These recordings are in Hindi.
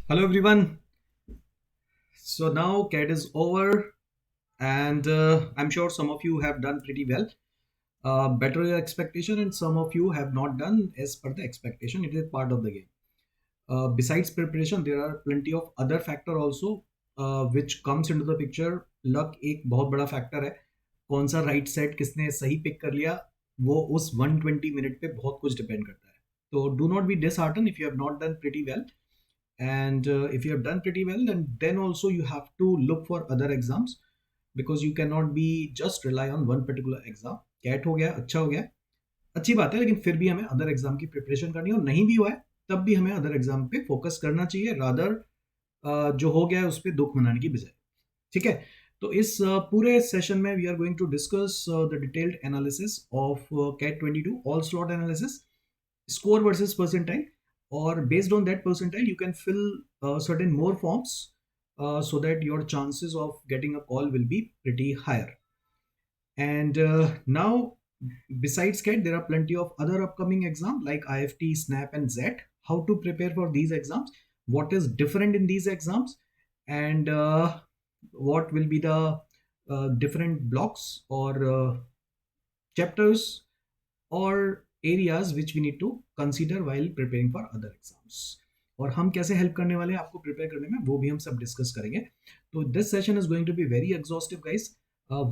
Hello everyone. So now CAT is over, and I'm sure some of you have done pretty well, better your expectation, and some of you have not done as per the expectation. It is part of the game. Besides preparation, there are plenty of other factor also which comes into the picture. Luck एक बहुत बड़ा factor है. कौन सा right set किसने सही pick कर लिया, वो उस 120 मिनट पे बहुत कुछ depend करता है. So do not be disheartened if you have not done pretty well. And if you have done pretty well, then also you have to look for other exams, because you cannot be just rely on one particular exam. CAT हो गया, अच्छा हो गया, अच्छी बात है, लेकिन फिर भी हमें अदर एग्जाम की प्रिपरेशन करनी है, और नहीं भी हुआ है तब भी हमें अदर एग्जाम पे फोकस करना चाहिए, रादर जो हो गया है उस पर दुख मनाने की बजाय. ठीक है. तो इस पूरे सेशन में we are going to discuss the detailed analysis of CAT 22 all slot analysis, score versus percentile, or based on that percentile you can fill certain more forms, so that your chances of getting a call will be pretty higher. And now, besides CAT, there are plenty of other upcoming exams like IFT, SNAP, and ZET. How to prepare for these exams, what is different in these exams, and what will be the different blocks or chapters or areas which we need to consider while preparing for other exams. और हम कैसे हेल्प करने वाले हैं आपको प्रिपेयर करने में, वो भी हम सब डिस्कस करेंगे. तो this session is going to be very exhaustive guys.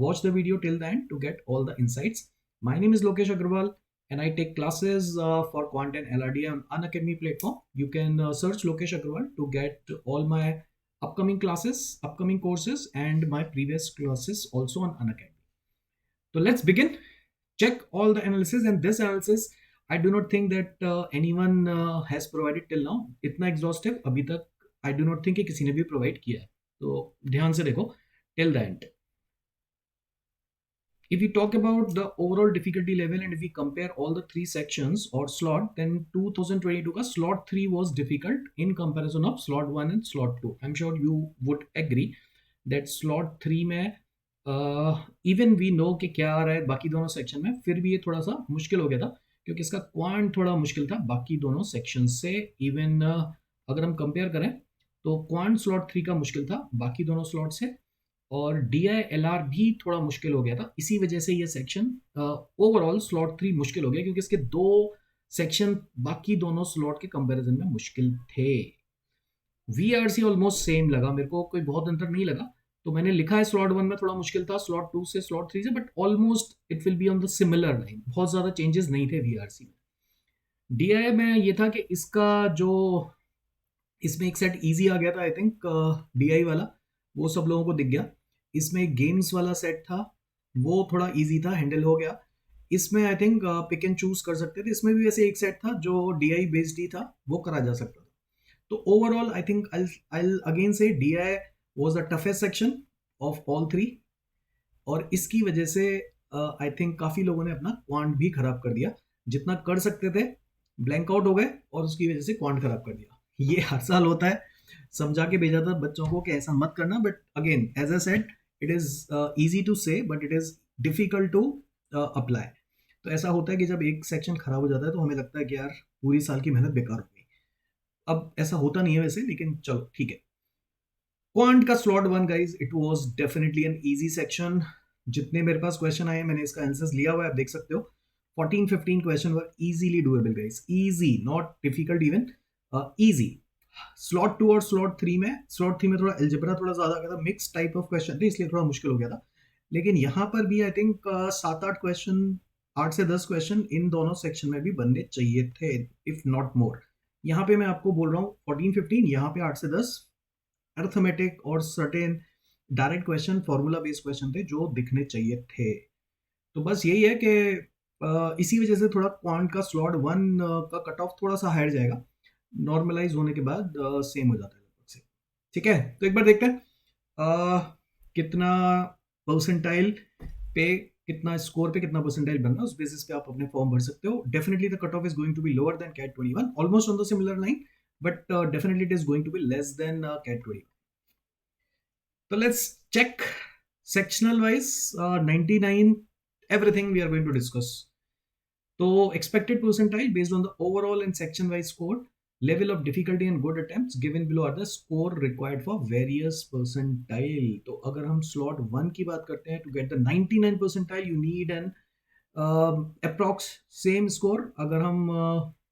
Watch the video till the end to get all the insights. My name is Lokesh Agarwal, and I take classes for Quant and LRD on Unacademy platform. You can search Lokesh Agarwal to get all my upcoming classes, upcoming courses, and my previous classes also on Unacademy. So let's begin. Check all the analysis, and this analysis I do not think that anyone has provided till now. इतना exhaustive अभी तक I do not think कि किसी ने भी provide किया है. तो ध्यान से देखो till the end. If we talk about the overall difficulty level and if we compare all the three sections or slot, then 2022 का slot 3 was difficult in comparison of slot 1 and slot 2. I'm sure you would agree that slot 3 में इवन वी नो कि क्या आ रहा है बाकी दोनों सेक्शन में, फिर भी ये थोड़ा सा मुश्किल हो गया था क्योंकि इसका क्वांट थोड़ा मुश्किल था बाकी दोनों सेक्शन से. इवन अगर हम कंपेयर करें तो क्वांट स्लॉट 3 का मुश्किल था बाकी दोनों स्लॉट से, और डी आई एल आर भी थोड़ा मुश्किल हो गया था. इसी वजह से ये सेक्शन ओवरऑल स्लॉट 3 मुश्किल हो गया क्योंकि इसके दो सेक्शन बाकी दोनों स्लॉट के कंपैरिजन में मुश्किल थे. V R C almost same लगा मेरे को, कोई बहुत अंतर नहीं लगा. तो मैंने लिखा है स्लॉट 1 में थोड़ा मुश्किल था, स्लॉट 2 से स्लॉट 3 से, but almost it will be on the similar line. बहुत ज़्यादा चेंजेस नहीं थे वी आर सी में. डी आई में ये था कि इसका जो इसमें एक सेट इजी आ गया था, आई थिंक डी आई वाला वो सब लोगों को दिख गया. इसमें गेम्स वाला सेट था, वो थोड़ा इजी था, हैंडल हो गया. इसमें I think pick and choose कर सकते थे. इसमें भी वैसे एक सेट था जो डी आई बेस्ड ही था, वो करा जा सकता था. तो overall I think I'll again say D I was the toughest section of all three, और इसकी वजह से आई थिंक काफ़ी लोगों ने अपना क्वांट भी खराब कर दिया. जितना कर सकते थे ब्लैंक आउट हो गए और उसकी वजह से क्वांट खराब कर दिया. ये हर साल होता है. समझा के भेजा था बच्चों को कि ऐसा मत करना, but again as I said it is easy to say but it is difficult to apply. तो ऐसा होता है कि जब एक सेक्शन खराब हो जाता है तो हमें लगता है कि यार पूरी साल की मेहनत बेकार हो गई. अब ऐसा होता नहीं है वैसे, लेकिन चलो ठीक है. क्वांट का slot 1 guys, it was definitely an easy section. जितने मेरे पास क्वेश्चन आए मैंने इसका आंसर्स लिया हुआ है, आप देख सकते हो. 14-15 question were easily doable guys, easy, not difficult even, easy. Slot 2 और स्लॉट 3 में, स्लॉट 3 में थोड़ा एल्जेब्रा थोड़ा ज्यादा आ गया था, मिक्स टाइप ऑफ क्वेश्चन थे इसलिए थोड़ा मुश्किल हो गया था. लेकिन यहाँ पर भी आई थिंक 7-8 क्वेश्चन, 8 से 10 क्वेश्चन इन दोनों सेक्शन में भी बनने चाहिए थे, इफ नॉट मोर. यहाँ पे मैं आपको बोल रहा हूँ 14-15, यहाँ पे 8 से 10 अर्थमेटिक और certain direct question, formula based question थे जो दिखने चाहिए थे. तो बस यही है कि इसी वजह से थोड़ा क्वांट का स्लॉट 1 का कट ऑफ थोड़ा सा हायर जाएगा. नॉर्मलाइज होने के बाद सेम हो जाता है लगभग से. ठीक है, तो एक बार देखते हैं कितना परसेंटाइल पे, कितना स्कोर पे कितना परसेंटाइल बनना है, उस बेसिस पे आप अपने फॉर्म भर सकते हो. Definitely the cut off is going to be lower than CAT 21, almost on the similar line, but definitely it is going to be less than CAT 20. So let's check sectional wise, 99, everything we are going to discuss. So expected percentile based on the overall and section wise score. Level of difficulty and good attempts given below are the score required for various percentile. तो अगर हम स्लॉट 1 की बात करते हैं, to get the 99 percentile you need an approx same score. अगर हम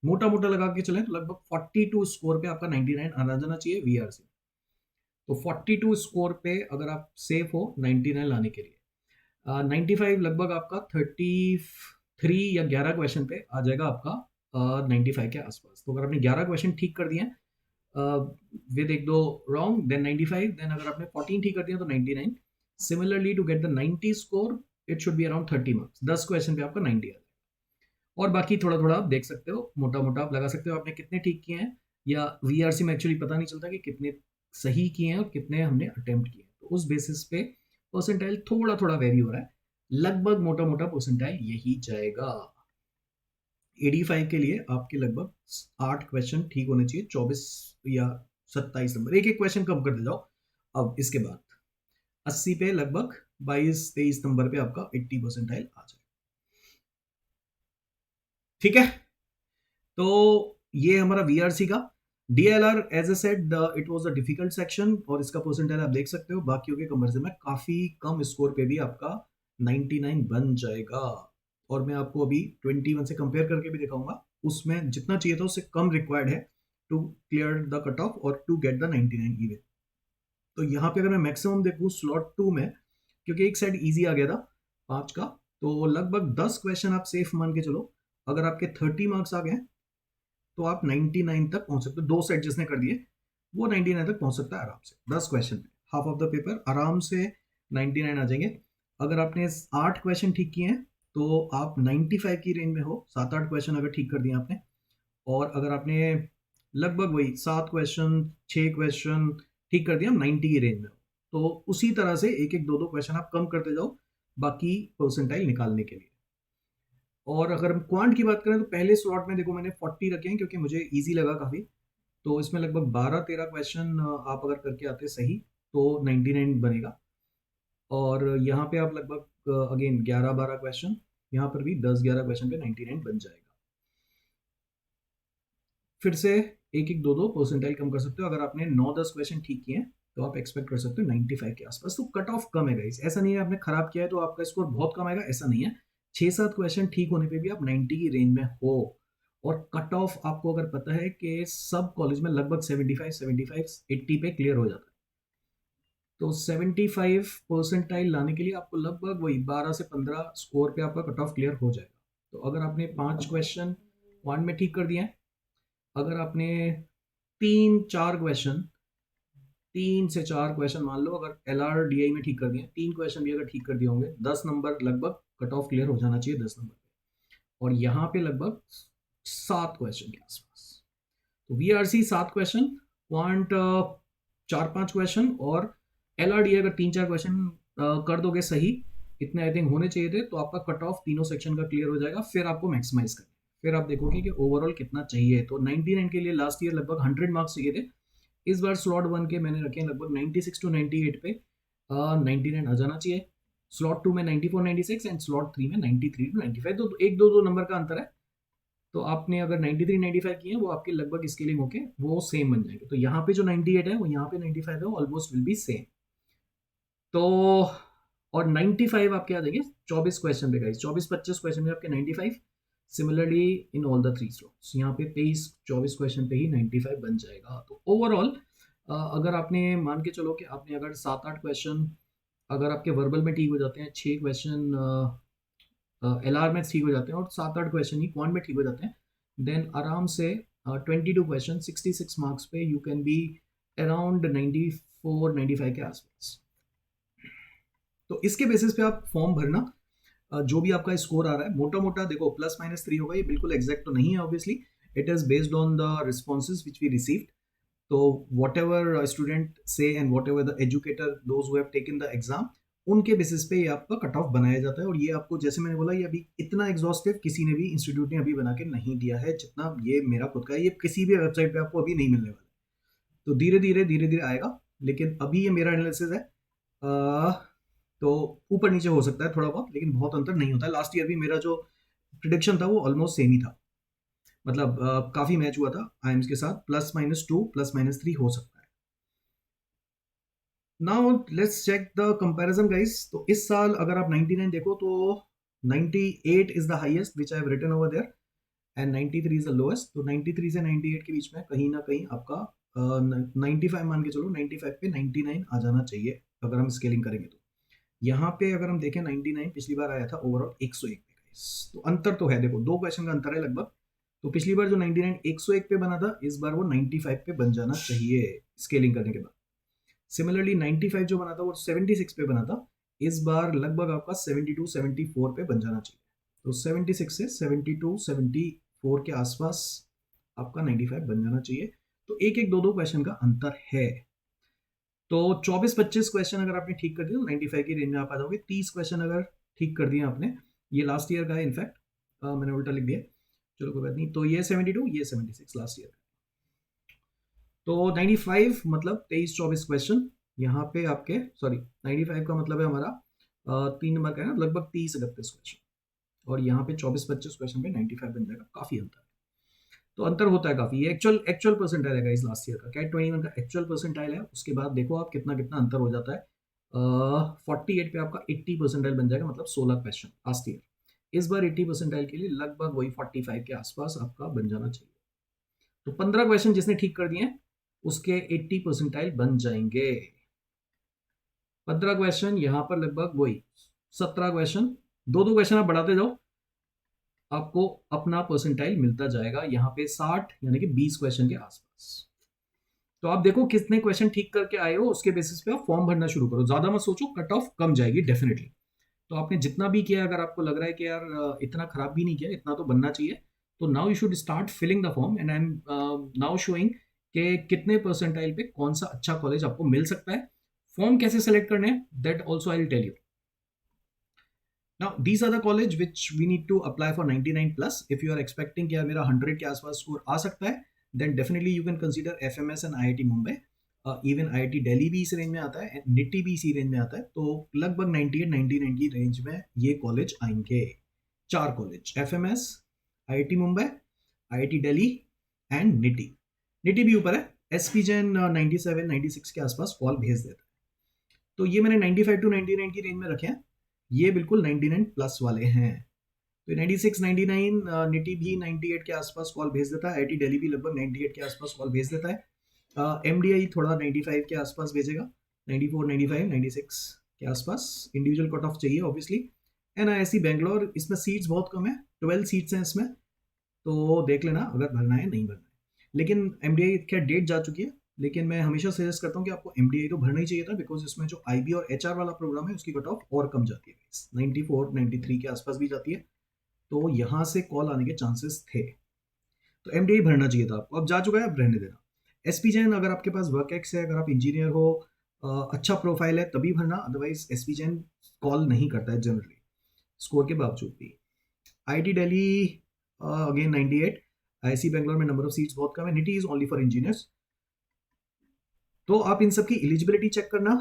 मोटा मोटा लगा के चलें तो लगभग 42 स्कोर पे आपका 99 आ जाना चाहिए वीआरसी। तो 42 स्कोर पे अगर आप सेफ हो 99 लाने के लिए, 95 लगभग आपका 33 या 11 क्वेश्चन पे आ जाएगा आपका 95 के आसपास। तो अगर आपने 11 क्वेश्चन ठीक कर दिए विद एक दो रॉन्ग देन 95, देन अगर आपने 14 ठीक कर दिया तो 99। Similarly to get the 90 score it should be around 30 marks. 10 question पे आपका 90 आ जाएगा। और बाकी थोड़ा थोड़ा आप देख सकते हो, मोटा मोटा आप लगा सकते हो आपने कितने ठीक किए हैं, या वीआरसी में एक्चुअली पता नहीं चलता कि कितने सही किए हैं और कितने हमने अटेम्प्ट किए। तो उस बेसिस पे परसेंटाइल थोड़ा थोड़ा वेरी हो रहा है, लगभग मोटा मोटा परसेंटाइल यही जाएगा। 85 के लिए आपके लगभग 8 क्वेश्चन ठीक होने चाहिए, 24 या 27 नंबर, एक एक क्वेश्चन कम कर दे जाओ। अब इसके बाद 80 पे लगभग 22-23 नंबर पे आपका 80 परसेंटाइल आ जाए। ठीक है, तो ये हमारा वीआरसी का DLR as a said it was a difficult section, और इसका परसेंटाइल आप देख सकते हो बाकियों के कंपैरिजन में काफी कम स्कोर पे भी आपका 99 बन जाएगा। और मैं आपको अभी 21 से कंपेयर करके भी दिखाऊंगा, उसमें जितना चाहिए था उससे कम रिक्वायर्ड है to clear the cut off और टू गेट द 99 इवन। तो यहाँ पे अगर मैं मैक्सिमम देखूँ स्लॉट 2 में, क्योंकि एक साइड इजी आ गया था 5 का, तो लगभग 10 क्वेश्चन आप सेफ मान के चलो। अगर आपके 30 मार्क्स आ गए तो आप 99 तक पहुंच सकते हो। 2 सेट जिसने कर दिए वो 99 तक पहुंच सकता है आराम से। 10 क्वेश्चन पे हाफ ऑफ द पेपर आराम से 99 आ जाएंगे। अगर आपने 8 क्वेश्चन ठीक किए हैं तो आप 95 की रेंज में हो। 7-8 क्वेश्चन अगर ठीक कर दिए आपने, और अगर आपने लगभग वही 7 क्वेश्चन 6 क्वेश्चन ठीक कर दिया, 90 की रेंज में हो। तो उसी तरह से एक एक दो दो क्वेश्चन आप कम करते जाओ बाकी परसेंटाइल निकालने के लिए। और अगर हम क्वांट की बात करें तो पहले स्लॉट में देखो मैंने 40 रखे हैं क्योंकि मुझे इजी लगा काफ़ी। तो इसमें लगभग 12-13 क्वेश्चन आप अगर करके आते सही तो 99 बनेगा। और यहाँ पे आप लगभग अगेन 11-12 क्वेश्चन, यहाँ पर भी 10-11 क्वेश्चन पे 99 बन जाएगा। फिर से एक एक दो दो परसेंटाइल कम कर सकते हो। अगर आपने 9-10 क्वेश्चन ठीक किए हैं तो आप एक्सपेक्ट कर सकते हो 95 के आसपास। तो कट ऑफ कम है गाइस, ऐसा नहीं है आपने खराब किया है तो आपका स्कोर बहुत कम आएगा, ऐसा नहीं है। 6-7 क्वेश्चन ठीक होने पे भी आप 90 की रेंज में हो। और कट ऑफ आपको अगर पता है कि सब कॉलेज में लगभग 75 पे क्लियर हो जाता है, तो 75 परसेंटाइल लाने के लिए आपको लगभग वही 12 से 15 स्कोर पे आपका कट ऑफ क्लियर हो जाएगा। तो अगर आपने 5 क्वेश्चन 1 में ठीक कर दिया है, अगर आपने 3 से 4 क्वेश्चन मान लो अगर LRDI में ठीक कर दिए, 3 क्वेश्चन भी अगर ठीक कर दिए होंगे, 10 नंबर लगभग कट ऑफ क्लियर हो जाना चाहिए 10 नंबर पे। और यहाँ पे लगभग 7 क्वेश्चन के आसपास। तो VRC 7 क्वेश्चन, क्वांट 4-5 क्वेश्चन, और LRDI अगर 3-4 क्वेश्चन कर दोगे सही, इतने आई थिंक होने चाहिए थे, तो आपका कट ऑफ तीनों सेक्शन का क्लियर हो जाएगा। फिर आपको मैक्सिमाइज करना है, फिर आप देखोगे कि ओवरऑल कितना चाहिए। तो 99 के लिए लास्ट ईयर लगभग 100 मार्क्स चाहिए थे। इस बार स्लॉट 1 के मैंने रखे हैं लगभग 96 टू 98 पे 99 आ जाना चाहिए। स्लॉट 2 में 94-96 एंड स्लॉट 3 में 93 टू 95। तो एक दो दो नंबर का अंतर है। तो आपने अगर 93-95 किए हैं वो आपके लगभग स्केलिंग होके वो सेम बन जाएंगे। तो यहाँ पे जो 98 है वो यहाँ पे 95 है, ऑलमोस्ट विल बी सेम। तो और 95 आपके आ जाएंगे 24 क्वेश्चन पे गाइस, 24-25 क्वेश्चन में आपके 95। Similarly in all the 3 slots यहाँ पे 23-24 क्वेश्चन पे ही 95 बन जाएगा। तो ओवरऑल अगर आपने मान के चलो कि आपने अगर 7-8 क्वेश्चन अगर आपके वर्बल में ठीक हो जाते हैं, 6 क्वेश्चन LR में ठीक हो जाते हैं, और 7-8 क्वेश्चन ही क्वांट में ठीक हो जाते हैं, देन आराम से 22 क्वेश्चन 66 मार्क्स पे यू कैन बी अराउंड 94-95 के आसपास। तो इसके बेसिस पे आप फॉर्म भरना, जो भी आपका स्कोर आ रहा है मोटा मोटा देखो +-3 होगा, ये बिल्कुल एग्जैक्ट तो नहीं है obviously, it is based on the responses which we received. तो वॉट एवर स्टूडेंट से and whatever the educator those who have taken the exam, उनके बेसिस पे ये आपका कट ऑफ बनाया जाता है। और ये आपको जैसे मैंने बोला ये अभी इतना एग्जॉस्टिव किसी ने भी इंस्टीट्यूट ने अभी बना के नहीं दिया है जितना ये मेरा खुद का है। ये किसी भी वेबसाइट पे आपको अभी नहीं मिलने वाला। तो धीरे धीरे आएगा, लेकिन अभी ये मेरा एनालिसिस है। तो ऊपर नीचे हो सकता है थोड़ा बहुत, लेकिन बहुत अंतर नहीं होता है। लास्ट ईयर भी मेरा जो प्रिडिक्शन था वो ऑलमोस्ट सेम ही था। मतलब काफी मैच हुआ था आइम्स के साथ, +-2 +-3 हो सकता है। Now let's check the comparison guys. तो इस साल अगर आप 99 देखो तो 98 is the highest which I have written over there and 93 is the lowest. तो 93 से 98 के बीच में कहीं ना कहीं आपका 95 मान के चलो, 95 पे 99 आ जाना चाहिए अगर हम स्केलिंग करेंगे तो। यहाँ पे अगर हम देखें 99 पिछली बार आया था ओवरऑल 101 पे गाइस। तो अंतर तो है, देखो 2 क्वेश्चन का अंतर है लगभग। तो पिछली बार जो 99 101 पे बना था, इस बार वो 95 पे बन जाना चाहिए स्केलिंग करने के बाद। सिमिलरली 95 जो बना था वो 76 पे बना था, इस बार लगभग आपका 72 74 पे बन जाना चाहिए। तो 76 से 72 74 के आसपास आपका 95 बन जाना चाहिए। तो एक एक दो दो क्वेश्चन का अंतर है। तो 24-25 क्वेश्चन अगर आपने ठीक कर दिया तो 95 की रेंज में आप आ जाओगे। 30 क्वेश्चन अगर ठीक कर दिए आपने, ये लास्ट ईयर का है इनफैक्ट, मैंने उल्टा लिख दिया, चलो कोई बात नहीं। तो ये 72, ये 76 लास्ट ईयर। तो 95 मतलब 23-24 क्वेश्चन यहाँ पे आपके, सॉरी 95 का मतलब है हमारा 3 नंबर का है ना, लगभग 30-31 क्वेश्चन, और यहाँ पे 24-25 क्वेश्चन पे 95 बन जाएगा। काफी अंतर है, तो अंतर होता है काफी। ये एक्चुअल एक्चुअल परसेंटाइल है इस लास्ट ईयर का, कैट 21 का एक्चुअल परसेंटाइल है। उसके बाद देखो आप कितना कितना अंतर हो जाता है। 48 पे आपका 80 परसेंटाइल बन जाएगा, मतलब 16 क्वेश्चन लास्ट ईयर। इस बार 80 परसेंटाइल के लिए लगभग वही 45 के आसपास आपका बन जाना चाहिए। तो 15 क्वेश्चन जिसने ठीक कर दिए उसके 80 परसेंटाइल बन जाएंगे। 15 क्वेश्चन यहाँ पर लगभग वही 17 क्वेश्चन, दो दो क्वेश्चन आप बढ़ाते जाओ, आपको अपना परसेंटाइल मिलता जाएगा यहाँ पे 60 यानी कि 20 क्वेश्चन के आसपास। तो आप देखो कितने क्वेश्चन ठीक करके आए हो, उसके बेसिस पे आप फॉर्म भरना शुरू करो। ज्यादा मत सोचो, कट ऑफ कम जाएगी डेफिनेटली। तो आपने जितना भी किया, अगर आपको लग रहा है कि यार इतना खराब भी नहीं किया, इतना तो बनना चाहिए, तो now you should start filling the form and I am now showing कि कितने परसेंटाइल पे कौन सा अच्छा कॉलेज आपको मिल सकता है। फॉर्म कैसे सेलेक्ट करने हैं that also I will tell you. Now, these are the college which we need to apply for 99 plus. If you are expecting कि यार मेरा 100 के आसपास स्कोर आ सकता है, then definitely you can consider FMS and IIT Mumbai. Even IIT Delhi भी इस रेंज में आता है, निटी भी इसी रेंज में आता है। तो लगभग 98-99 की रेंज में ये कॉलेज आएंगे। 4 college, FMS, IIT Mumbai, IIT Delhi and nitty. Nitty भी ऊपर है, SP जैन 97-96 के आसपास कॉल भेज देता है। तो ये मैंने 95 टू 99 की रेंज में रखे हैं, ये बिल्कुल 99 प्लस वाले हैं। तो 96 99 निटी भी 98 के आसपास कॉल भेज देता है, आईआईटी दिल्ली भी लगभग 98 के आसपास कॉल भेज देता है। एमडीआई थोड़ा 95 के आसपास भेजेगा, 94 95 96 के आसपास इंडिविजुअल कट ऑफ चाहिए ऑब्वियसली। एनआईएससी बेंगलोर, इसमें सीट्स बहुत कम है, 12 सीट्स हैं इसमें, तो देख लेना अगर भरना है नहीं भरना है। लेकिन एमडीआई क्या डेट जा चुकी है, लेकिन मैं हमेशा सजेस्ट करता हूँ कि आपको एमडीआई तो भरना ही चाहिए था, बिकॉज इसमें जो आईबी और एचआर वाला प्रोग्राम है उसकी कट ऑफ और कम जाती है, 94 93 के आसपास भी जाती है। तो यहाँ से कॉल आने के चांसेस थे, तो एमडीआई भरना चाहिए था आपको। अब जा चुका है, अब रहने देना। एसपी जैन अगर आपके पास वर्क एक्स है, अगर आप इंजीनियर हो, अच्छा प्रोफाइल है, तभी भरना, अदरवाइज एसपी जैन कॉल नहीं करता है जनरली स्कोर के बावजूद भी। IIT Delhi again 98, IIC Bangalore में नंबर ऑफ सीट्स बहुत कम है, nitty is only for engineers. तो आप इन सब की एलिजिबिलिटी चेक करना,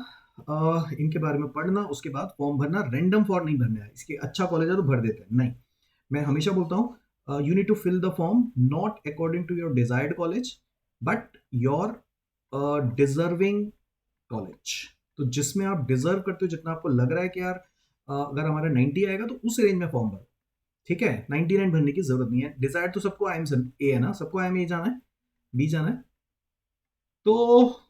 इनके बारे में पढ़ना, उसके बाद फॉर्म भरना। रैंडम फॉर्म नहीं भरना है, इसके अच्छा कॉलेज है तो भर देते हैं, नहीं। मैं हमेशा बोलता हूँ you need to fill the form not according to your desired college but your deserving college. तो जिसमें आप डिजर्व करते हो, जितना आपको लग रहा है कि यार अगर हमारा 90 आएगा तो उस रेंज में फॉर्म भरो, ठीक है। 99 भरने की जरूरत नहीं है। डिजायर तो सबको आई एम ए है ना, सबको आई एम ए जाना है, बी जाना है। तो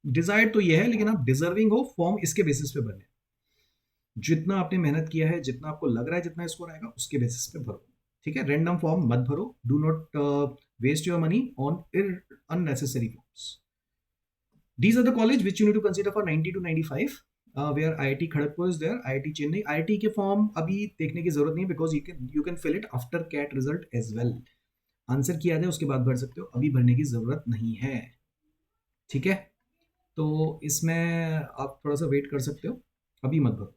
डिजायर तो ये है, लेकिन आप डिजर्विंग हो, फॉर्म इसके बेसिस पे भरने। जितना आपने मेहनत किया है, जितना आपको लग रहा है जितना स्कोर आएगा, उसके बेसिस पे भरो, ठीक है। रैंडम फॉर्म मत भरो, do not waste your money on unnecessary forms. These are the college which you need to consider for 90 to 95, where IIT Kharagpur is there, IIT Chennai। IIT के फॉर्म अभी देखने की जरूरत नहीं है, because you can fill it after CAT result as well. Answer किया जाए उसके बाद भर सकते हो, अभी भरने की जरूरत नहीं है, ठीक है। तो इसमें आप थोड़ा सा वेट कर सकते हो, अभी मत भरो।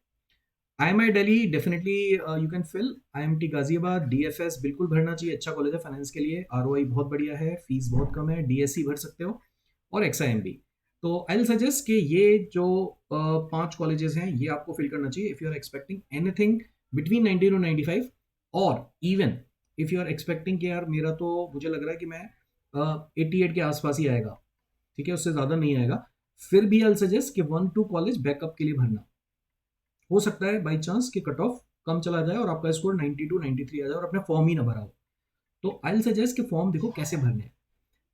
IMI Delhi definitely you can fill. IMT Ghaziabad, DFS बिल्कुल भरना चाहिए, अच्छा कॉलेज है फाइनेंस के लिए, ROI बहुत बढ़िया है, फीस बहुत कम है। DSC भर सकते हो, और XIMB। तो आई विल सजेस्ट कि ये जो 5 कॉलेजेस हैं ये आपको फिल करना चाहिए if you are expecting anything between 90 to 95, और even if you are expecting कि यार मेरा तो मुझे लग रहा है कि मैं 88 के आसपास ही आएगा, ठीक है, उससे ज़्यादा नहीं आएगा, फिर भी आई सजेस्ट कि 1-2 कॉलेज बैकअप के लिए भरना। हो सकता है बाई चांस कि कट ऑफ कम चला जाए और आपका स्कोर 92 93 आ जाए और अपने फॉर्म ही ना भरा हो, तो आई सजेस्ट कि फॉर्म देखो कैसे भरने हैं।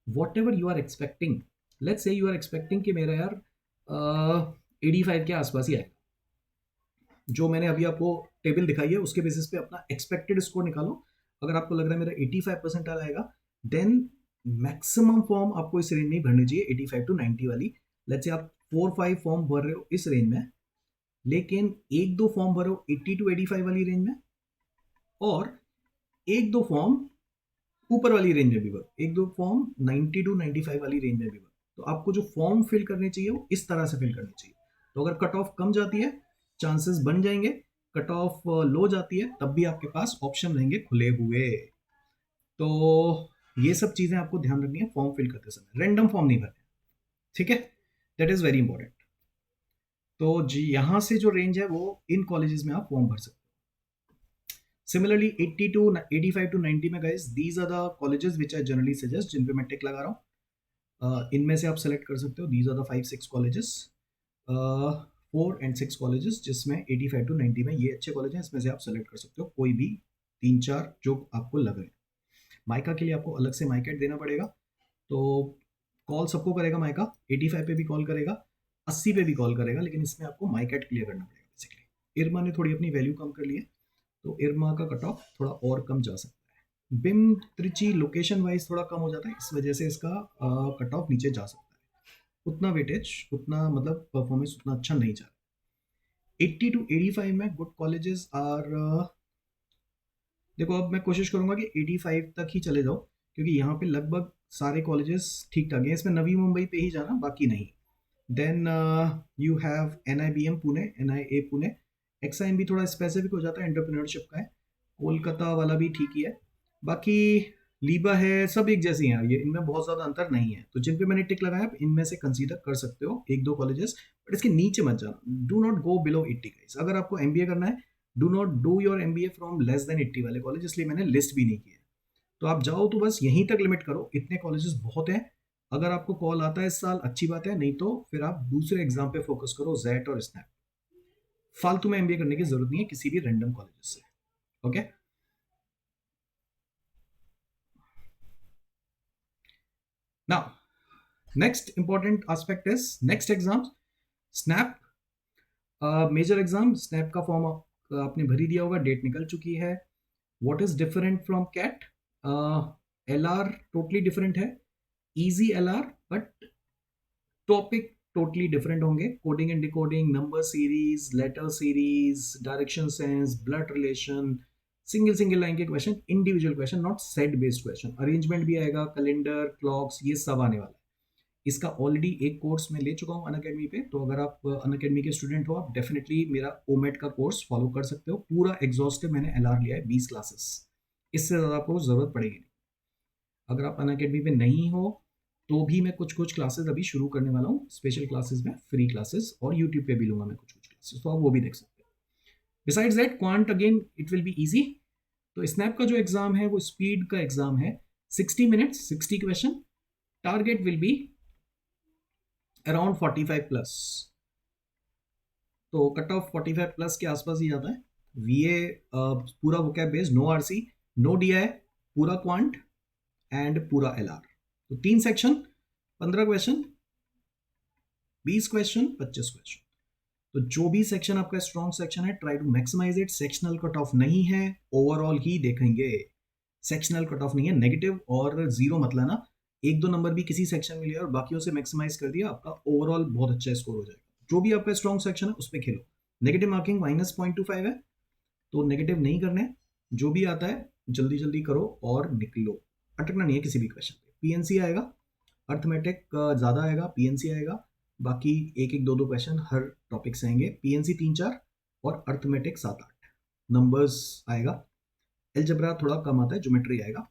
Whatever you are expecting, let's say you are expecting कि मेरा यार 85 के आसपास ही आएगा, जो मैंने अभी आपको टेबल दिखाई है उसके बेसिस पे अपना एक्सपेक्टेड स्कोर निकालो। अगर आपको लग रहा है मेरा 85% आएगा, देन मैक्सिमम फॉर्म आपको इस रेंज में ही भरनी चाहिए, 85 टू 90 वाली। लेट्स से आप 4-5 फॉर्म भर रहे हो इस रेंज में, लेकिन एक दो फॉर्म भरो 80 टू 85 वाली रेंज में, और एक दो फॉर्म ऊपर वाली रेंज में भी भरो, एक दो फॉर्म 90 टू 95 वाली रेंज में भी भरो। तो आपको जो फॉर्म फिल करने चाहिए वो इस तरह से फिल करनी चाहिए। तो अगर कट ऑफ कम जाती है, चांसेस बन जाएंगे, कट ऑफ लो जाती है, तब भी आपके पास ऑप्शन रहेंगे खुले हुए। तो ये सब चीजें आपको ध्यान रखनी है फॉर्म फिल करते समय, रैंडम फॉर्म नहीं भरना, ठीक है, दैट इज वेरी इंपॉर्टेंट। तो जी यहाँ से जो रेंज है वो इन कॉलेजेस में आप फॉर्म भर सकते हो। सिमिलरली 80 टू 85 टू 90 में guys, these are the colleges which I generally suggest, जिन पे मैं टिक लगा रहा हूँ। इनमें से आप सेलेक्ट कर सकते हो, these are the 5-6 colleges, 4 and 6 colleges, जिसमें 85 टू 90 में ये अच्छे कॉलेज हैं, इसमें से आप सेलेक्ट कर सकते हो कोई भी 3-4 जो आपको लग रहे हैं। माइका के लिए आपको अलग से माइकेट देना पड़ेगा, तो कॉल सबको करेगा माइका, 85 पे भी कॉल करेगा, 80 पे भी कॉल करेगा, लेकिन इसमें आपको माइकेट क्लियर करना पड़ेगा बेसिकली। इरमा ने थोड़ी अपनी वैल्यू कम कर ली है, तो इरमा का कट ऑफ थोड़ा और कम जा सकता है। बिम त्रिची लोकेशन वाइज थोड़ा कम हो जाता है, इस वजह से इसका कट ऑफ नीचे जा सकता है। उतना वेटेज, उतना मतलब परफॉर्मेंस उतना अच्छा नहीं जा रहा। 80 टू 85 में गुड कॉलेजेस आर, देखो अब मैं कोशिश करूंगा कि 85 तक ही चले जाओ, क्योंकि यहाँ पे लगभग सारे कॉलेजेस ठीक ठाक हैं, इसमें नवी मुंबई पे ही जाना, बाकी नहीं। Then you have NIBM Pune, NIA Pune, XIM भी थोड़ा स्पेसिफिक हो जाता है, एंटरप्रेन्योरशिप का है। कोलकाता वाला भी ठीक ही है, बाकी लीबा है, सब एक जैसे हैं यार, ये इनमें बहुत ज़्यादा अंतर नहीं है। तो जिन पे मैंने टिक लगाया आप इनमें से कंसीडर कर सकते हो एक दो कॉलेजेस, बट इसके नीचे मत जाना, do not go below 80 guys. अगर आपको MBA करना है, do not do your MBA from less than 80 वाले कॉलेज, इसलिए मैंने लिस्ट भी नहीं किया। तो आप जाओ तो बस यहीं तक लिमिट करो, इतने कॉलेजेस बहुत हैं। अगर आपको कॉल आता है इस साल, अच्छी बात है, नहीं तो फिर आप दूसरे एग्जाम पे फोकस करो, जेट और स्नैप। फालतू में MBA करने की जरूरत नहीं है किसी भी रैंडम कॉलेजेस से, okay. Now next important aspect is next exam, SNAP major exam. SNAP का फॉर्म आपने भरी दिया होगा, डेट निकल चुकी है। What is different from CAT? LR totally different है, easy LR, but topic totally different होंगे। Coding and decoding, number series, letter series, direction sense, blood relation, single single line के question, individual question, not set based question. Arrangement भी आएगा, कैलेंडर, क्लॉक्स, ये सब आने वाला है। इसका ऑलरेडी एक कोर्स मैं ले चुका हूँ अनअकैडमी पे, तो अगर आप अनअकैडमी के स्टूडेंट हो, आप डेफिनेटली मेरा ओमेट का कोर्स फॉलो कर सकते हो। पूरा एग्जॉस्टिव मैंने LR लिया है, 20 क्लासेस, इससे ज़्यादा आपको जरूरत पड़ेगी नहीं। अगर आप अनअकैडमी पे नहीं हो, तो भी मैं कुछ कुछ क्लासेस अभी शुरू करने वाला हूँ, स्पेशल क्लासेस में, फ्री क्लासेस, और यूट्यूब पे भी लूंगा मैं कुछ कुछ क्लासेस, तो आप वो भी देख सकते हो। Besides that quant again it will be easy. तो स्नैप का जो एग्जाम है वो स्पीड का एग्जाम है, 60 minutes, 60 question, target will be around 45 plus. तो कट ऑफ 45 प्लस के आसपास ही जाता है। VA पूरा vocab based, no RC, no DI, पूरा क्वांट एंड पूरा LR। तो 3 सेक्शन, 15 क्वेश्चन, 20 क्वेश्चन, 25 क्वेश्चन। तो जो भी सेक्शन आपका स्ट्रॉन्ग सेक्शन है, try to maximise it. Sectional cut off नहीं है, ओवरऑल ही देखेंगे। सेक्शनल कट ऑफ नहीं है, नेगेटिव और जीरो मत लाना। एक दो नंबर भी किसी सेक्शन में लिया और बाकियों से मैक्सिमाइज कर दिया, आपका ओवरऑल बहुत अच्छा स्कोर हो जाएगा। जो भी आपका स्ट्रॉन्ग सेक्शन है उस पर खेलो। नेगेटिव मार्किंग -0.25 है, तो नेगेटिव नहीं करने, जो भी आता है जल्दी जल्दी करो और निकलो, अटकना नहीं है किसी भी क्वेश्चन पे। PNC आएगा, अर्थमेटिक ज़्यादा आएगा, PNC आएगा, बाकी एक एक दो दो क्वेश्चन हर टॉपिक से आएंगे। PNC 3-4 और अर्थमेटिक 7-8 नंबर्स आएगा। एलजेब्रा थोड़ा कम आता है, ज्योमेट्री आएगा।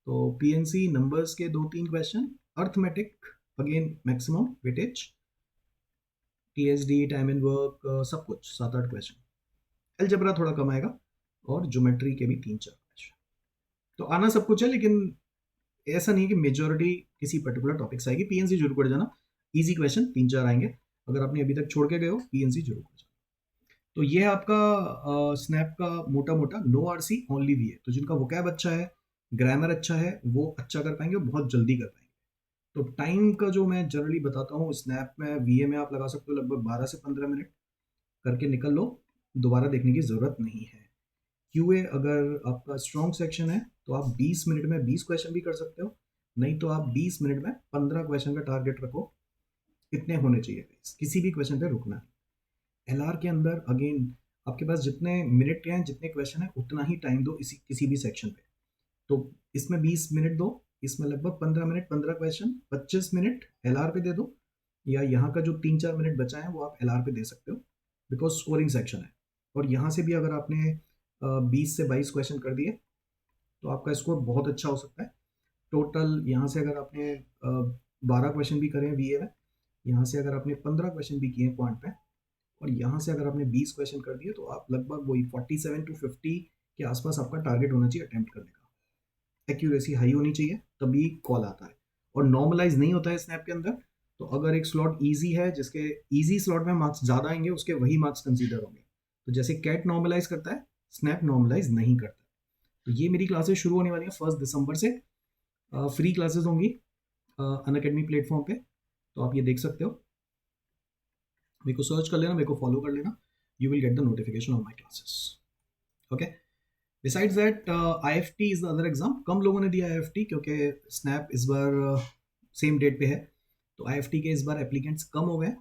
तो PNC नंबर्स के 2-3 question, arithmetic again maximum weightage, TSD time and work सब कुछ 7-8 क्वेश्चन। एलजेब्रा थोड़ा कम आएगा, और ज्योमेट्री के भी 3-4 क्वेश्चन। तो आना सब कुछ है, लेकिन ऐसा नहीं है कि मेजोरिटी किसी पर्टिकुलर टॉपिक से आएगी। पीएनसी जरूर पढ़ जाना, इजी क्वेश्चन 3-4 आएंगे। अगर आपने अभी तक छोड़ के गए हो, पीएनसी जरूर पढ़ जाना। तो ये है आपका स्नैप का मोटा मोटा नो आरसी ओनली वीए। तो जिनका वोकैब अच्छा है, ग्रामर अच्छा है, वो अच्छा कर पाएंगे और बहुत जल्दी कर पाएंगे। तो टाइम का जो मैं जनरली बताता हूँ, स्नैप में वीए में आप लगा सकते हो लगभग 12 से 15 मिनट, करके निकल लो, दोबारा देखने की जरूरत नहीं है। क्यूए अगर आपका स्ट्रॉन्ग सेक्शन है तो आप 20 मिनट में 20 क्वेश्चन भी कर सकते हो, नहीं तो आप 20 मिनट में 15 क्वेश्चन का टारगेट रखो। इतने होने चाहिए, किसी भी क्वेश्चन पे रुकना है। एलआर के अंदर अगेन आपके पास जितने मिनट हैं, जितने क्वेश्चन है, उतना ही टाइम दो इसी किसी भी सेक्शन पे। तो इसमें 20 मिनट दो, इसमें लगभग 15 मिनट, 15 क्वेश्चन, 25 मिनट एलआर पे दे दो, या यहाँ का जो 3-4 मिनट बचा है वो आप एलआर पे दे सकते हो, बिकॉज स्कोरिंग सेक्शन है। और यहाँ से भी अगर आपने 20 से 22 क्वेश्चन कर दिए तो आपका स्कोर बहुत अच्छा हो सकता है। टोटल यहाँ से अगर आपने 12 क्वेश्चन भी करें वीए में, यहाँ से अगर आपने 15 क्वेश्चन भी किए क्वांट में, और यहाँ से अगर आपने 20 क्वेश्चन कर दिए, तो आप लगभग वही 47 to 50 के आसपास आपका टारगेट होना चाहिए अटेम्प्ट करने का। एक्यूरेसी हाई होनी चाहिए, तभी कॉल आता है। और नॉर्मलाइज नहीं होता है स्नैप के अंदर। तो अगर एक स्लॉट इजी है, जिसके इजी स्लॉट में मार्क्स ज़्यादा आएंगे, उसके वही मार्क्स कंसीडर होंगे। तो जैसे कैट नॉर्मलाइज करता है, स्नैप नॉर्मलाइज नहीं करता। तो ये मेरी क्लासेस शुरू होने वाली है 1 दिसंबर से। फ्री क्लासेस होंगी अनअकैडमी प्लेटफॉर्म पे, तो आप ये देख सकते हो। मेरे को सर्च कर लेना, मेरे को फॉलो कर लेना, you will get the notification of my classes. Okay. Besides that IFT is the other exam. कम लोगों ने दिया IFT, क्योंकि स्नैप इस बार सेम डेट पे है। तो IFT के इस बार एप्लीकेंट्स कम हो गए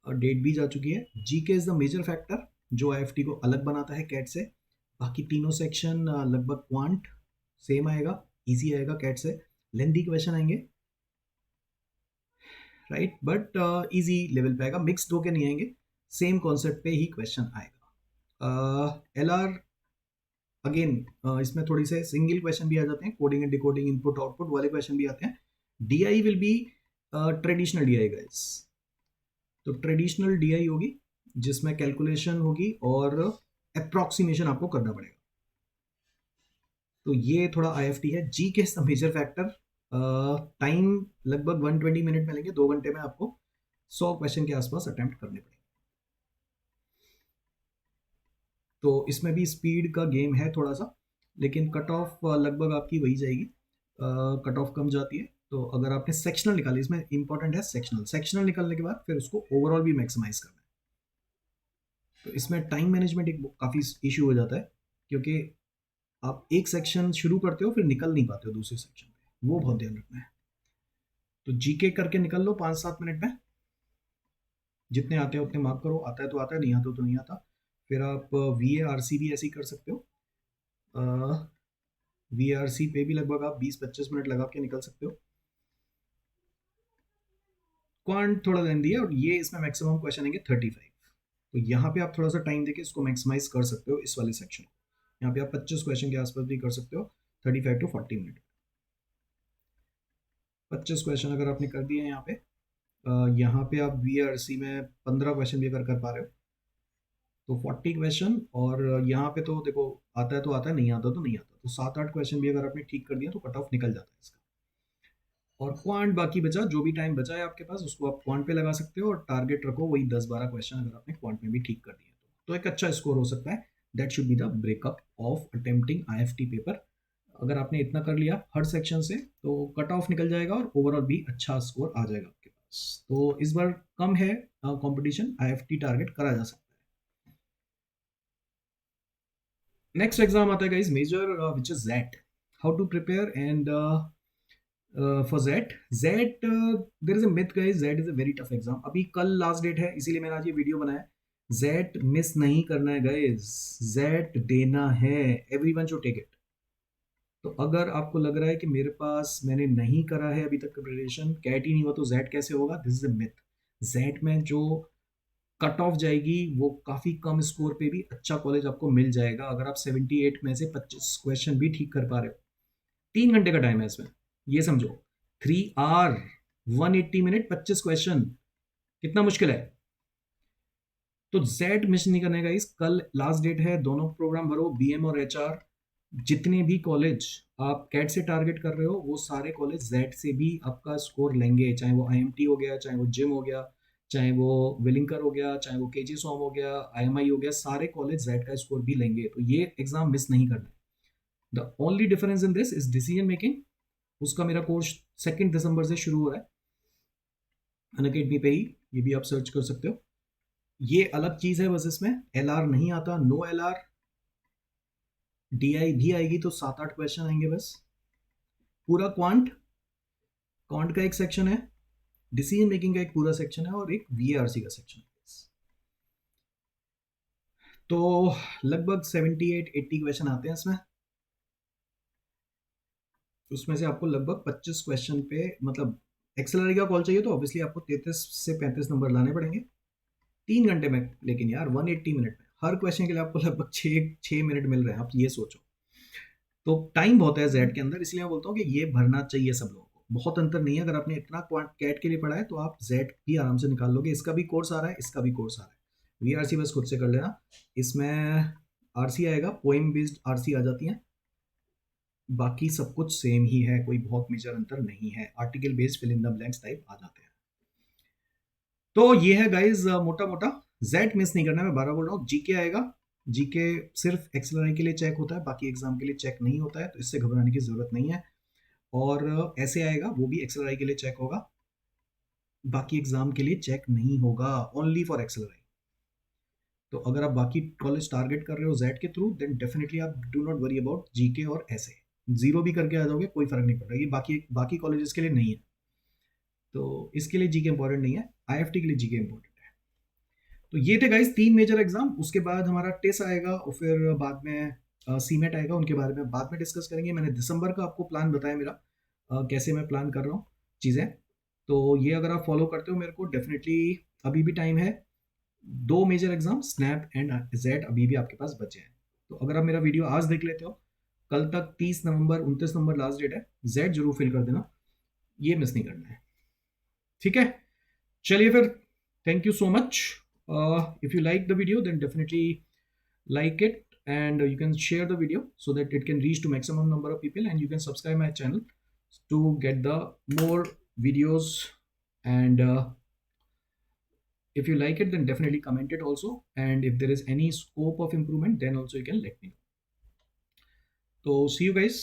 और डेट भी जा चुकी है। GK is the major factor जो IFT को अलग बनाता है कैट से। बाकी तीनों सेक्शन लगभग क्वांट सेम आएगा, इजी आएगा कैट से। लेंथी क्वेश्चन आएंगे, राइट, बट इजी लेवल पे आएगा, मिक्सड होके नहीं आएंगे, सेम कॉन्सेप्ट पे ही क्वेश्चन आएगा। LR अगेन इसमें थोड़ी से सिंगल क्वेश्चन भी आ जाते हैं, coding and decoding, input output वाले क्वेश्चन भी आते हैं। DI will be traditional DI guys. तो ट्रेडिशनल DI होगी, जिसमें कैलकुलेशन होगी और अप्रोक्सीमेशन आपको करना पड़ेगा। तो ये थोड़ा IFT है। जी के मेजर फैक्टर, टाइम लगभग 120 मिनट में लेंगे, 2 घंटे में आपको 100 क्वेश्चन के आसपास अटेम्प्ट करने पड़ेंगे। तो इसमें भी स्पीड का गेम है थोड़ा सा, लेकिन कट ऑफ लगभग आपकी वही जाएगी। कट ऑफ कम जाती है। तो अगर आपने सेक्शनल निकाली, इसमें इंपॉर्टेंट है सेक्शनल। सेक्शनल निकालने के बाद फिर उसको ओवरऑल भी मैक्सिमाइज करना है। तो इसमें टाइम मैनेजमेंट एक काफ़ी इशू हो जाता है, क्योंकि आप एक सेक्शन शुरू करते हो फिर निकल नहीं पाते हो दूसरे सेक्शन पे, वो बहुत ध्यान रखना है। तो जीके करके निकल लो 5-7 मिनट में, जितने आते हैं उतने मार्क करो। आता है तो आता है, नहीं आता तो नहीं आता। फिर आप VARC भी ऐसे ही कर सकते हो। VARC पे भी लगभग आप 20-25 मिनट लगा के निकल सकते हो। क्वांट थोड़ा लेंदी है, और ये इसमें मैक्सिमम क्वेश्चन आएंगे 35। तो यहाँ पे आप थोड़ा सा टाइम देके इसको मैक्सिमाइज कर सकते हो, इस वाले सेक्शन को। यहाँ पे आप 25 क्वेश्चन के आसपास भी कर सकते हो, 35 to 40 मिनट। 25 क्वेश्चन अगर आपने कर दिए यहाँ पे, यहाँ पे आप VARC में 15 क्वेश्चन भी अगर कर पा रहे हो, तो 40 क्वेश्चन। और यहाँ पे तो देखो, आता है तो आता है, नहीं आता तो नहीं आता। तो 7-8 क्वेश्चन भी अगर आपने ठीक कर दिया तो कट ऑफ निकल जाता है इसका। और क्वांट बाकी बचा, जो भी टाइम बचा है आपके पास, उसको आप क्वांट पे लगा सकते हो, और टारगेट रखो वही 10-12 क्वेश्चन अगर आपने क्वांट में भी ठीक कर दिए तो एक अच्छा स्कोर हो सकता है। That should be the breakup of attempting IFT paper. अगर आपने इतना कर लिया हर सेक्शन से, तो कट ऑफ निकल जाएगा और ओवरऑल भी अच्छा स्कोर आ जाएगा आपके पास। तो इस बार कम है कंपटीशन, IFT टारगेट करा जा सकता है। नेक्स्ट एग्जाम आता है guys major, which is ZET। How to prepare and for ZET there is a myth guys, ZET is a very tough exam. अभी कल लास्ट डेट है, इसीलिए मैंने आज ये वीडियो बनाया। ZET मिस नहीं करना है गाइस, ZET देना है, एवरीवन शुड टेक इट। तो अगर आपको लग रहा है कि मेरे पास, मैंने नहीं करा है अभी तक प्रिपरेशन, कैट ही नहीं हुआ, तो ZET कैसे होगा, this is a myth. ZET में जो कट ऑफ जाएगी वो काफ़ी कम स्कोर पे भी अच्छा कॉलेज आपको मिल जाएगा, अगर आप 78 में से 25 क्वेश्चन भी ठीक कर पा रहे हो। 3 घंटे का टाइम है इसमें, ये समझो। 3 आवर 180 मिनट 25 क्वेश्चन, कितना मुश्किल है। तो ZET मिस नहीं करने का। इस कल लास्ट डेट है, दोनों प्रोग्राम भरो, BM और HR। जितने भी कॉलेज आप कैट से टारगेट कर रहे हो वो सारे कॉलेज जेड से भी आपका स्कोर लेंगे, चाहे वो आईएमटी हो गया, चाहे वो जिम हो गया, चाहे वो विलिंकर हो गया, चाहे वो केजी सॉम हो गया, आईएमआई हो गया, सारे कॉलेज जेड का स्कोर भी लेंगे, तो ये एग्जाम मिस नहीं करना। The only difference in this is decision making. उसका मेरा कोर्स 2 दिसंबर से शुरू हो रहा है अनअकेडमी पे ही, ये भी आप सर्च कर सकते हो। ये अलग चीज है, बस इसमें एलआर नहीं आता, नो एलआर। डीआई भी आएगी तो 7-8 क्वेश्चन आएंगे बस। पूरा क्वांट, क्वांट का एक सेक्शन है, डिसीजन मेकिंग का एक पूरा सेक्शन है, और एक वीआरसी का सेक्शन है। तो लगभग 78-80 क्वेश्चन आते हैं इसमें। उसमें से आपको लगभग 25 क्वेश्चन पे, मतलब एक्सेलरी का कॉल चाहिए तो ऑब्वियसली आपको 33 से 35 नंबर लाने पड़ेंगे 3 घंटे में। लेकिन यार 180 मिनट में हर क्वेश्चन के लिए आपको लगभग 6 मिनट मिल रहे हैं, आप ये सोचो। तो टाइम बहुत है जेड के अंदर, इसलिए मैं बोलता हूँ कि ये भरना चाहिए सब लोगों को। बहुत अंतर नहीं है, अगर आपने इतना कैट के लिए पढ़ा है तो आप जेड भी आराम से निकाल लोगे। इसका भी कोर्स आ रहा है, इसका भी कोर्स आ रहा है। वीआरसी बस खुद से कर लेना। इसमें आरसी आएगा, पोएम बेस्ड आरसी आ जाती है, बाकी सब कुछ सेम ही है, कोई बहुत मेजर अंतर नहीं है। Article based fill in the blanks type आ जाते हैं। तो ये है गाइज मोटा मोटा। जेड मिस नहीं करना, मैं 12 बोल रहा हूँ। जीके आएगा, जीके सिर्फ एक्सएलआरआई के लिए चेक होता है, बाकी एग्जाम के लिए चेक नहीं होता है, तो इससे घबराने की जरूरत नहीं है। और ऐसे आएगा, वो भी एक्सएलआरआई के लिए चेक होगा, बाकी एग्जाम के लिए चेक नहीं होगा, ओनली फॉर एक्सएलआरआई। तो अगर आप बाकी कॉलेज टारगेट कर रहे हो जेड के थ्रू, देन डेफिनेटली आप do not worry about GK और ऐसे। जीरो भी करके आ जाओगे कोई फर्क नहीं पड़ रहा, ये बाकी बाकी कॉलेजेस के लिए नहीं है, तो इसके लिए जीके इंपॉर्टेंट नहीं है, आईएफटी के लिए जीके इंपॉर्टेंट है। तो ये थे गाइस 3 मेजर एग्जाम। उसके बाद हमारा टेस आएगा, और फिर बाद में सीमेट आएगा, उनके बारे में बाद में डिस्कस करेंगे। मैंने दिसंबर का आपको प्लान बताया मेरा, कैसे मैं प्लान कर रहा हूँ चीज़ें। तो ये अगर आप फॉलो करते हो मेरे को, डेफिनेटली अभी भी टाइम है। 2 major exam snap and Z अभी भी आपके पास बचे हैं। तो अगर आप मेरा वीडियो आज देख लेते हो, कल तक 30 नवंबर 29 नवंबर लास्ट डेट है, जेड जरूर फिल कर देना, ये मिस नहीं करना है। ठीक है, चलिए फिर, thank you so much. If you like the video then definitely like it, and you can share the video so that it can reach to maximum number of people, and you can subscribe my channel to get the more videos. And if you like it then definitely comment it also, and if there is any scope of improvement then also you can let me know. So see you guys.